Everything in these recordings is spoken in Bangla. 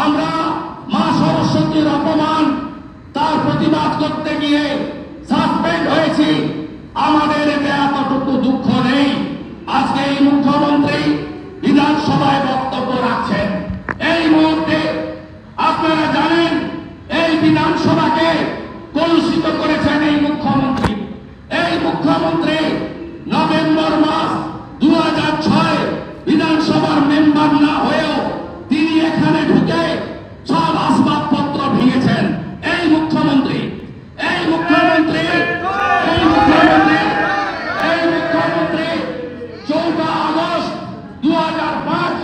আমরা মা সরস্বতীর অপমান তার প্রতিবাদ করতে গিয়ে সাসপেন্ড হয়েছি। আমাদের এতে এতটুকু দুঃখ নেই। আজকে এই মুখ্যমন্ত্রী বিধানসভায় বক্তব্য রাখছেন। এই মুহূর্তে আপনারা জানেন এই বিধানসভাকে কলুষিত করেছেন এই মুখ্যমন্ত্রী। এই মুখ্যমন্ত্রী নভেম্বর মাস 2006 বিধানসভার মেম্বার না হয়েও তিনি এখানে ঢুকে সব আসবাবপত্র ভেঙেছেন। এই মুখ্যমন্ত্রী 14 আগস্ট 2005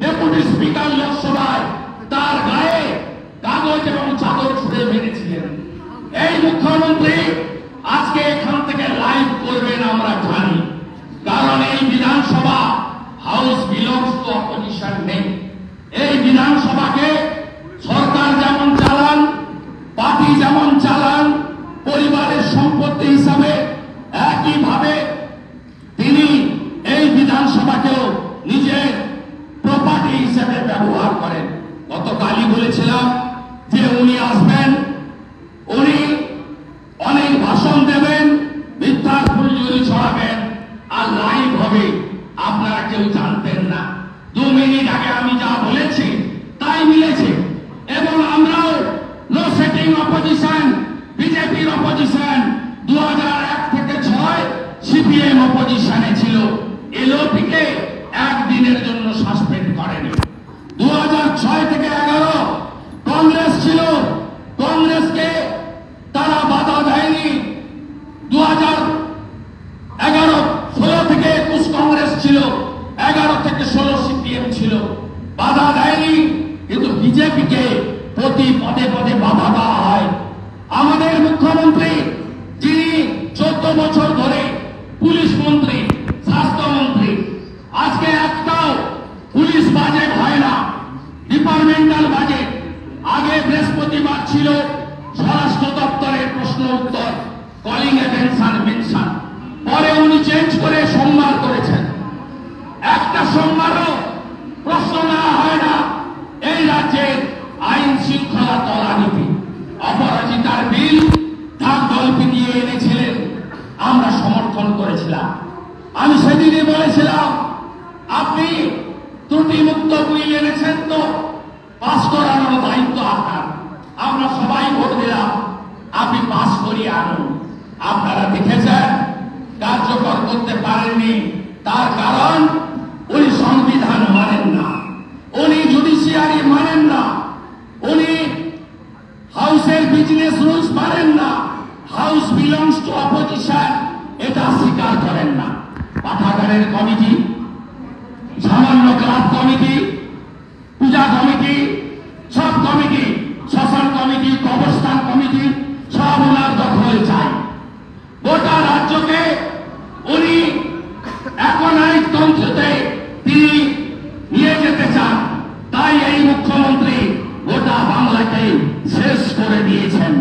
ডেপুটি স্পিকার লোকসভায় তার গায়ে কাগজ এবং চাদর ছুঁড়ে মেরেছিলেন। এই মুখ্যমন্ত্রী আজকে এখান থেকে লাইভ করবেন আমরা জানি, কারণ এই বিধানসভা হাউস বিলংস টু অপোজিশন নেই। এই বিধানসভাকে সরকার যেমন চালান, পার্টি যেমন চালান, পরিবারের সম্পত্তি হিসাবে একইভাবে তিনি এই বিধানসভাকেও নিজের প্রপার্টি হিসেবে ব্যবহার করেন। গতকালই বলেছিলাম যে উনি আসবেন, উনি অনেক ভাষণ দেবেন, মিথ্যার ফুলঝুরি ছড়াবেন, আর লাইভ হবে। আপনারা কেউ জানতেন না। 2 মিনিট আগে আমি যা বলেছি তাই মিলেছে। এবং আমরাও নো সেটিং অপোজিশন, বিজেপির অপোজিশন 2001 থেকে 6 সিপিএম অপোজিশনে ছিল। এলওপিকে একদিনের জন্য সাসপেন্ড করেনি। 2006 থেকে 11 কংগ্রেস ছিল, কংগ্রেসকে তারা বাধা দেয়নি। 2011-16 থেকে 21 কংগ্রেস ছিল, 11 থেকে 16 সিপিএম ছিল, বাধা দেয়নি। কিন্তু বিজেপিকে প্রতি পদে পদে বাধা দেওয়া হয়। আমাদের মুখ্যমন্ত্রী যিনি 14 বছর ধরে পুলিশ মন্ত্রী, স্বাস্থ্যমন্ত্রী, আজকে একটাও পুলিশ বাজেট হয় না, ডিপার্টমেন্টাল বাজেট। আগে বৃহস্পতিবার ছিল স্বরাষ্ট্র দপ্তরের প্রশ্ন উত্তর, কলিং অ্যাটেনশন মেনশন, পরে উনি চেঞ্জ করে সোমবার করেছেন। একটা সোমবারও প্রশ্ন নেওয়া হয় না। এই রাজ্যের আইন শৃঙ্খলা তলানিতে অপরাজিতার বিল ঢাক ঢোল পিটিয়ে এনেছিলেন, আমরা সমর্থন করেছিলাম। আমি সেদিনই বলেছিলাম আপনি ত্রুটিমুক্ত বিল এনেছেন তো পাস করানোর দায়িত্ব আপনার। আমরা সবাই ভোট দিলাম, আপনি পাস করিয়ে আনুন। আপনারা দেখেছেন কার্যকর করতে পারেননি। তার কারণ উনি সংবিধান মানেন না, উনি জুডিশিয়ারি মানেন না, উনি হাউসের বিজনেস রুলস মানেন না, হাউস বিলংস টু অপোজিশন এটা স্বীকার করেন না। পাঠাগারের কমিটি, সামান্য ক্লাব কমিটি, পূজা কমিটি, সব কমিটি, শ্মশান কমিটি, কবরস্থান কমিটি সব ওনার দখলে চাই। গোটা রাজ্যকে উনি একনায়কতন্ত্রতে তিনি নিয়ে যেতে চান। তাই এই মুখ্যমন্ত্রী গোটা বাংলাকে শেষ করে দিয়েছেন।